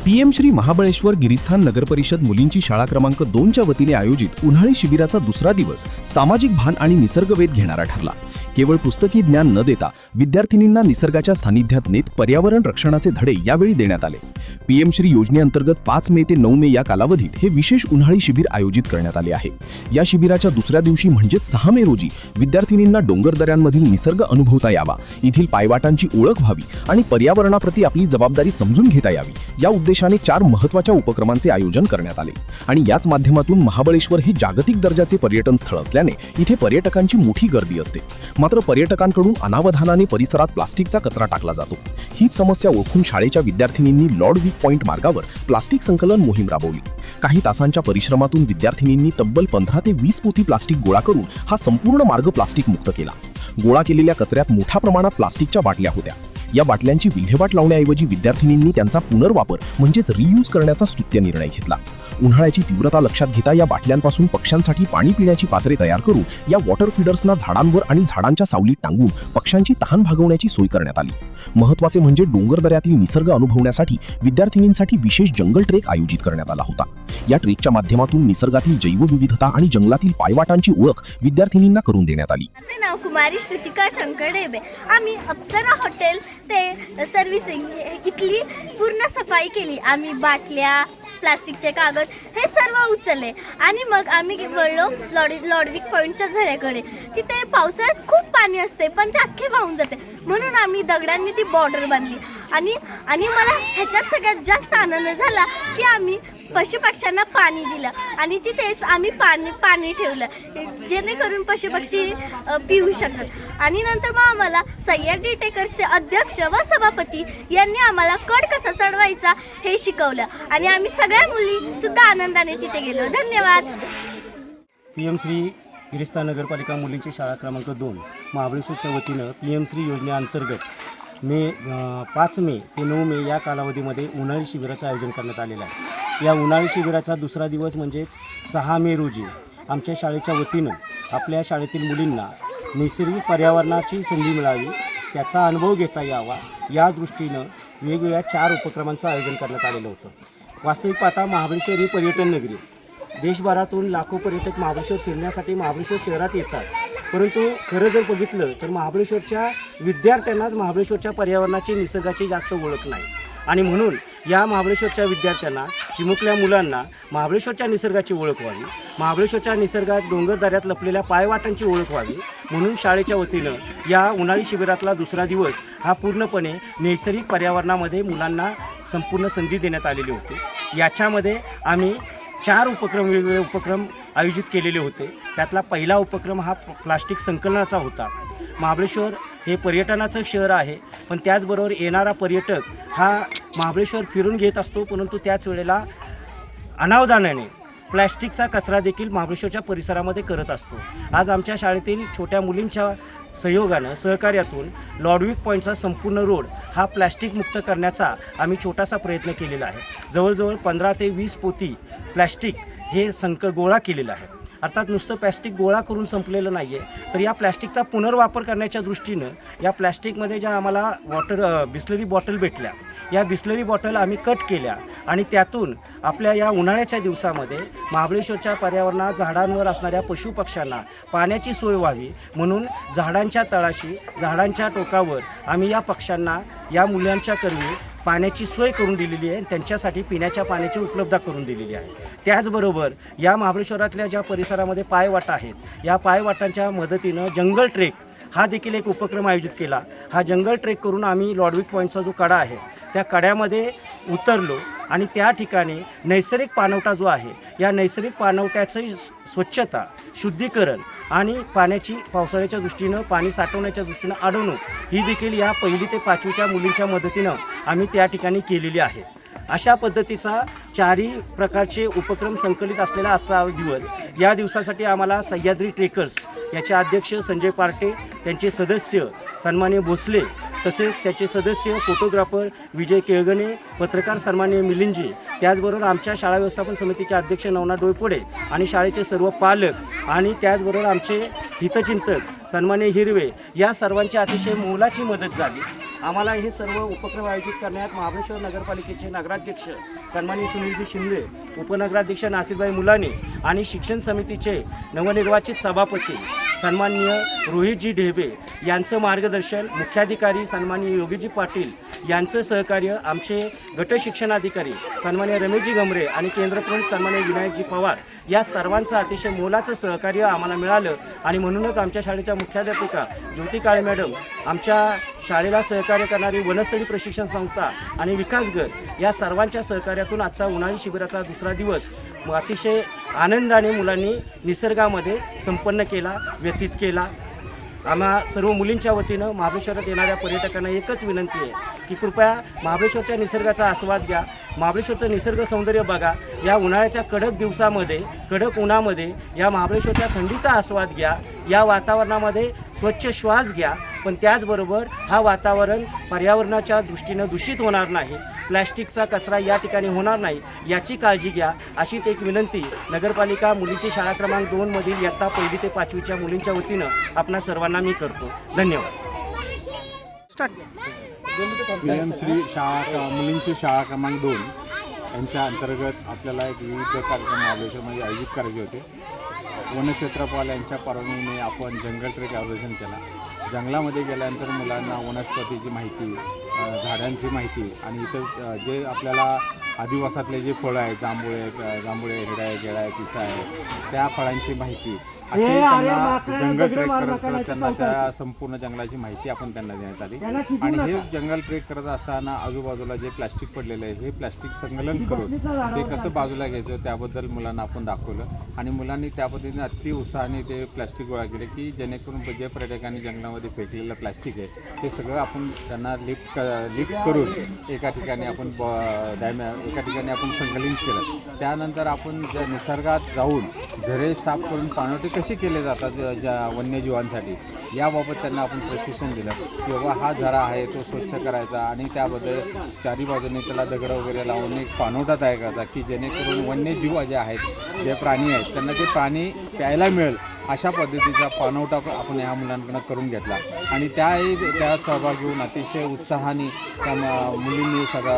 PM Shri Mahabaleshwar गिरिस्थान नगरपरिषद मुलींची शाळा क्रमांक 2च्या वतीने आयोजित उन्हाळी शिबिराचा दुसरा दिवस सामाजिक भान आणि निसर्गवेध घेणारा ठरला। केवळ पुस्तकी ज्ञान न देता विद्यार्थिनींना निसर्गाच्या सानिध्यात नेत पर्यावरण रक्षणाचे धडे यावेळी देण्यात आले। पीएम श्री योजनेअंतर्गत 5 मे ते 9 मे या कालावधीत हे विशेष उन्हाळी शिबिर आयोजित करण्यात आले आहे। या शिबिराच्या दुसऱ्या दिवशी म्हणजेच 6 मे रोजी विद्यार्थिनींना डोंगरदऱ्यांमधील निसर्ग अनुभवता यावा, येथील पायवाटांची ओळख व्हावी आणि पर्यावरणाप्रती आपली जबाबदारी समजून घेता यावी या उद्देशाने 4 महत्त्वाच्या उपक्रमांचे आयोजन करण्यात आले। आणि याच माध्यमातून महाबळेश्वर हे जागतिक दर्जाचे पर्यटन स्थळ असल्याने इथे पर्यटकांची मोठी गर्दी असते। मात्र पर्यटकांकडून अनावधानाने परिसरात प्लास्टिकचा कचरा टाकला जातो। हीच समस्या ओळखून शाळेच्या विद्यार्थिनींनी लॉर्ड वीक पॉइंट मार्गावर प्लास्टिक संकलन मोहीम राबवली। काही तासांच्या परिश्रमातून विद्यार्थिनींनी तब्बल 15 ते 20 पोती प्लास्टिक गोळा करून हा संपूर्ण मार्ग प्लास्टिक मुक्त केला। गोळा केलेल्या कचऱ्यात मोठ्या प्रमाणात प्लास्टिकच्या बाटल्या होत्या। या बाटल्यांची विल्हेवाट लावण्याऐवजी विद्यार्थिनींनी त्यांचा पुनर्वापर म्हणजेच रियूज करण्याचा स्तुत्य निर्णय घेतला। उन्हाळ्याची तीव्रता लक्षात घेता या बाटल्यांपासून पक्ष्यांसाठी पाणी पिण्याची पात्रे तयार करून या वॉटर फीडर्सना झाडांवर आणि झाडांच्या सावलीत टांगून पक्ष्यांची तहान भागवण्याची सोय करण्यात आली। महत्त्वाचे म्हणजे डोंगरदऱ्यातील निसर्ग अनुभवण्यासाठी विद्यार्थिनींसाठी विशेष जंगल ट्रेक आयोजित करण्यात आला होता। या ट्रेकच्या माध्यमातून निसर्गातील जैवविविधता आणि जंगलातील पायवाटांची ओळख विद्यार्थिनींना करून देण्यात आली। माझे नाव कुमारी श्रुतिका शंकर ढेबे। आम्ही अप्सरा हॉटेल ते सर्व्हिसिंग इथली पूर्ण सफाई केली। आम्ही बाटल्या, प्लास्टिकचे कागद हे सर्व उचलले आणि मग आम्ही वळलो लॉर्ड वीक पॉइंटच्या झऱ्याकडे। तिथे पावसाळ्यात खूप पाणी असते पण ते अख्खे वाहून जाते, म्हणून आम्ही दगडांनी ती बॉर्डर बांधली। आणि मला ह्याच्यात सगळ्यात जास्त आनंद झाला की आम्ही पशुपक्ष्यांना पाणी दिलं आणि तिथेच आम्ही पाणी ठेवलं जेणेकरून पशुपक्षी पिऊ शकतात। आणि नंतर मग आम्हाला सह्याद्री टेकर्सचे अध्यक्ष व सभापती यांनी आम्हाला कड कसा चढवायचा हे शिकवलं आणि आम्ही सगळ्या मुली सुद्धा आनंदाने तिथे गेलो। धन्यवाद। पीएम श्री गिरिस्थान नगरपालिका मुलींची शाळा क्रमांक 2 महाबळेश्वरच्या वतीनं पीएम श्री योजनेअंतर्गत 5 मे ते 9 मे या कालावधीमध्ये उन्हाळी शिबिराचं आयोजन करण्यात आलेलं आहे। या उन्हाळी शिबिराचा दुसरा दिवस म्हणजेच 6 मे रोजी आमच्या शाळेच्या वतीनं आपल्या शाळेतील मुलींना नैसर्गिक पर्यावरणाची संधी मिळावी, त्याचा अनुभव घेता यावा या दृष्टीनं वेगवेगळ्या 4 उपक्रमांचं आयोजन करण्यात आलेलं होतं। वास्तविक पाहता महाबळेश्वर ही पर्यटन नगरी, देशभरातून लाखो पर्यटक महाबळेश्वर फिरण्यासाठी महाबळेश्वर शहरात येतात, परंतु खरं जर बघितलं तर महाबळेश्वरच्या विद्यार्थ्यांनाच महाबळेश्वरच्या पर्यावरणाची निसर्गाची जास्त ओळख नाही आणि म्हणून या महाबळेश्वरच्या विद्यार्थ्यांना, चिमुकल्या मुलांना महाबळेश्वरच्या निसर्गाची ओळख व्हावी, महाबळेश्वरच्या निसर्गात डोंगरदऱ्यात लपलेल्या पायवाटांची ओळख व्हावी म्हणून शाळेच्या वतीनं या उन्हाळी शिबिरातला दुसरा दिवस हा पूर्णपणे नैसर्गिक पर्यावरणामध्ये मुलांना संपूर्ण संधी देण्यात आलेली होती। याच्यामध्ये आम्ही 4 वेगवेगळे उपक्रम आयोजित केलेले होते। त्यातला पहिला उपक्रम हा प्लास्टिक संकलनाचा होता। महाबळेश्वर हे पर्यटनाचं शहर आहे, पण त्याचबरोबर येणारा पर्यटक हा महाबळेश्वर फिरून घेत असतो, परंतु त्याच वेळेला अनावधानाने प्लॅस्टिकचा कचरा देखील महाबळेश्वरच्या परिसरामध्ये करत असतो। आज आमच्या शाळेतील छोट्या मुलींच्या सहकार्यातून लॉर्ड वीक पॉईंटचा संपूर्ण रोड हा प्लॅस्टिक मुक्त करण्याचा आम्ही छोटासा प्रयत्न केलेला आहे। जवळजवळ 15 ते 20 पोती प्लॅस्टिक हे गोळा केलेलं आहे। अर्थात नुसतं प्लॅस्टिक गोळा करून संपलेलं नाही आहे, तर या प्लॅस्टिकचा पुनर्वापर करण्याच्या दृष्टीनं या प्लॅस्टिकमध्ये ज्या आम्हाला बिस्लरी बॉटल भेटल्या, या बिस्लरी बॉटल आम्ही कट केल्या आणि त्यातून आपल्या या उन्हाळ्याच्या दिवसामध्ये महाबळेश्वरच्या पर्यावरणात झाडांवर असणाऱ्या पशुपक्ष्यांना पाण्याची सोय व्हावी म्हणून झाडांच्या तळाशी, झाडांच्या टोकावर आम्ही या पक्ष्यांना, या मुलांच्या करवी पाण्याची सोय करून दिलेली आहे, त्यांच्यासाठी पिण्याच्या पाण्याची उपलब्धता करून दिलेली आहे। त्याचबरोबर या महाबळेश्वरातल्या ज्या परिसरामध्ये पायवाटा आहेत, या पायवाटांच्या मदतीनं जंगल ट्रेक हा देखील एक उपक्रम आयोजित केला। हा जंगल ट्रेक करून आम्ही लॉर्ड वीक पॉईंटचा जो कडा आहे त्या कड्यामध्ये उतरलो आणि त्या ठिकाणी नैसर्गिक पाणवठा जो आहे, या नैसर्गिक पाणवठ्याची स्वच्छता, शुद्धीकरण आणि पावसाळ्याच्या दृष्टीनं पाणी साठवण्याच्या दृष्टीनं अडवणूक ही देखील या 1ली ते 5वीच्या मुलींच्या मदतीनं आम्ही त्या ठिकाणी केलेली आहे। अशा पद्धतीचा 4ही प्रकारचे उपक्रम संकलित असलेला आजचा दिवस, या दिवसासाठी आम्हाला सह्याद्री ट्रेकर्स याचे अध्यक्ष संजय पार्टे, त्यांचे सदस्य सन्माननीय भोसले, तसेच त्याचे सदस्य फोटोग्राफर विजय केळगणे, पत्रकार सन्माननीय मिलिंदजी, त्याचबरोबर आमच्या शाळा व्यवस्थापन समितीचे अध्यक्ष नवनाथ डोईफोडे आणि शाळेचे सर्व पालक आणि त्याचबरोबर आमचे हितचिंतक सन्माननीय हिरवे, या सर्वांची अतिशय मोलाची मदत झाली आम्हाला हे सर्व उपक्रम आयोजित करण्यात महाबळेश्वर नगरपालिकेचे नगराध्यक्ष सन्माननीय सुनीलजी शिंदे, उपनगराध्यक्ष नासिरभाई मुलानी आणि शिक्षण समितीचे नवनिर्वाचित सभापती सन्माननीय रोहितजी ढेबे यांचं मार्गदर्शन, मुख्याधिकारी सन्माननीय योगीजी पाटील यांचं सहकार्य, आमचे गट शिक्षणाधिकारी सन्माननीय रमेशजी गमरे आणि केंद्रप्रमुख सन्माननीय विनायकजी पवार या सर्वांचं अतिशय मोलाचं सहकार्य आम्हाला मिळालं. आणि म्हणूनच आमच्या शाळेच्या मुख्याध्यापिका ज्योती काळे मॅडम, आमच्या शाळेला सहकार्य करणारी वनस्थळी प्रशिक्षण संस्था आणि विकास गट या सर्वांच्या सहकार्यातून आजचा उन्हाळी शिबिराचा दुसरा दिवस अतिशय आनंदाने मुलांनी निसर्गामध्ये संपन्न केला, व्यतीत केला. आम्हा सर्व मुलींच्या वतीनं महाबळेश्वरात येणाऱ्या पर्यटकांना एकच विनंती आहे की कृपया महाबळेश्वरच्या निसर्गाचा आस्वाद घ्या, महाबळेश्वरचं निसर्ग सौंदर्य बघा. या उन्हाळ्याच्या कडक दिवसामध्ये, कडक उन्हामध्ये या महाबळेश्वरच्या थंडीचा आस्वाद घ्या. या वातावरणामध्ये स्वच्छ श्वास घ्या, पण त्याचबरोबर हा वातावरण पर्यावरणाच्या दृष्टीनं दूषित होणार नाही, प्लॅस्टिकचा कचरा या ठिकाणी होणार नाही याची काळजी घ्या. अशीच एक विनंती नगरपालिका मुलींची शाळा क्रमांक 2 मधील इयत्ता 1ली ते 5वीच्या मुलींच्या वतीनं आपणा सर्वांना मी करतो. धन्यवाद. PM श्री मुलींची शाळा क्रमांक 2 यांच्या अंतर्गत आपल्याला एक विविध कार्यक्रम महाबळेश्वरमध्ये आयोजित करायचे होते. वनक्षेत्रपाल यांच्या परवानगीने आपण जंगल ट्रेक आयोजन केला. जंगलामध्ये गेल्यानंतर मुलांना वनस्पतीची माहिती, झाडांची माहिती आणि इतर जे आपल्याला आदिवासातले जे फळं आहेत, जांभुळे, हिरा आहे, गेळा आहे, पिसा आहे, त्या फळांची माहिती असे त्यांना जंगल ट्रेक करत त्यांना त्या संपूर्ण जंगलाची माहिती आपण त्यांना देण्यात आली. आणि हे जंगल ट्रेक करत असताना आजूबाजूला जे प्लास्टिक पडलेलं आहे हे प्लास्टिक संकलन करून ते कसं बाजूला घ्यायचं त्याबद्दल मुलांना आपण दाखवलं. आणि मुलांनी त्या पद्धतीने अति उत्साहाने ते प्लास्टिक गोळा केले की जेणेकरून जे पर्यटकांनी जंगलामध्ये फेकलेलं प्लास्टिक आहे ते सगळं आपण त्यांना लिफ्ट करून एका ठिकाणी आपण एका ठिकाणी आपण संकलित केलं. त्यानंतर आपण निसर्गात जाऊन झरे साफ करून पाणवठे कसे केले जातात ज्या वन्यजीवांसाठी याबाबत त्यांना आपण प्रशिक्षण दिलं की बाबा हा झरा आहे तो स्वच्छ करायचा आणि त्याबद्दल चारी बाजूने त्याला दगड वगैरे लावून एक पाणवठा तयार करायचा की जेणेकरून वन्यजीव जे आहेत, जे प्राणी आहेत त्यांना ते पाणी प्यायला मिळेल अशा पद्धतीचा पाणवठा आपण ह्या मुलांकडून करून घेतला. आणि त्यात सहभाग घेऊन अतिशय उत्साहाने त्या मुलींनी सगळा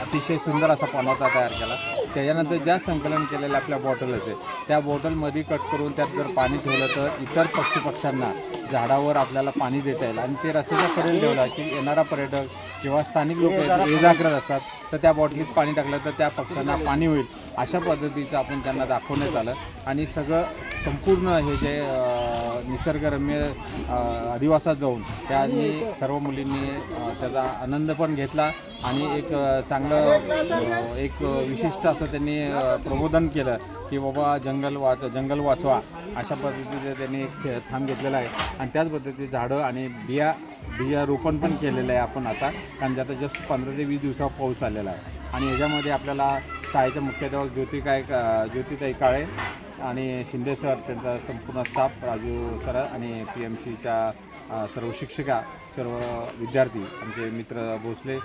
अतिशय सुंदर असा पाणवठा तयार केला. त्याच्यानंतर ज्या संकलन केलेल्या आपल्या बॉटल्स आहेत त्या बॉटलमध्ये कट करून त्यात जर पाणी ठेवलं तर इतर पक्षांना झाडावर आपल्याला पाणी देता येईल. आणि ते रस्त्याच्या कडेला ठेवला की येणारा पर्यटक किंवा स्थानिक लोक ये जा करत असतात तर त्या बॉटलीत पाणी टाकलं तर त्या पक्ष्यांना पाणी होईल अशा पद्धतीचं आपण त्यांना दाखवण्यात आलं. आणि सगळं संपूर्ण हे जे निसर्गरम्य अधिवासात जाऊन त्यांनी सर्व मुलींनी त्याचा आनंद पण घेतला आणि एक चांगलं एक विशिष्ट असं त्यांनी प्रबोधन केलं की बाबा जंगल वाचवा अशा पद्धतीचं त्यांनी एक थांब घेतलेला आहे. आणि त्याच पद्धतीचे झाडं आणि बिया रोपण पण केलेलं आहे आपण आता, कारण आता जस्ट 15 ते 20 दिवसावर पाऊस आलेला आहे. आणि ह्याच्यामध्ये आपल्याला शाळेच्या मुख्याध्यापक ज्योतिताई काळे आणि शिंदे सर, त्यांचा संपूर्ण स्टाफ, राजू सर आणि PMCच्या सर्व शिक्षिका, सर्व विद्यार्थी, आमचे मित्र भोसले,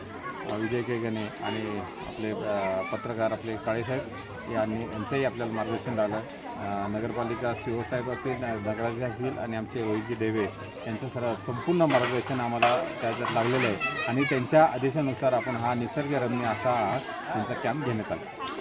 विजय केगणे आणि आपले पत्रकार आपले काळेसाहेब यांचंही आपल्याला मार्गदर्शन राहिलं. नगरपालिका CO साहेब असतील, नगराध्यक्ष असतील आणि आमचे रोहितजी ढेबे यांचं संपूर्ण मार्गदर्शन आम्हाला त्याच्यात लागलेलं आहे. आणि त्यांच्या आदेशानुसार आपण हा निसर्गरम्य असा त्यांचा कॅम्प घेण्यात आला.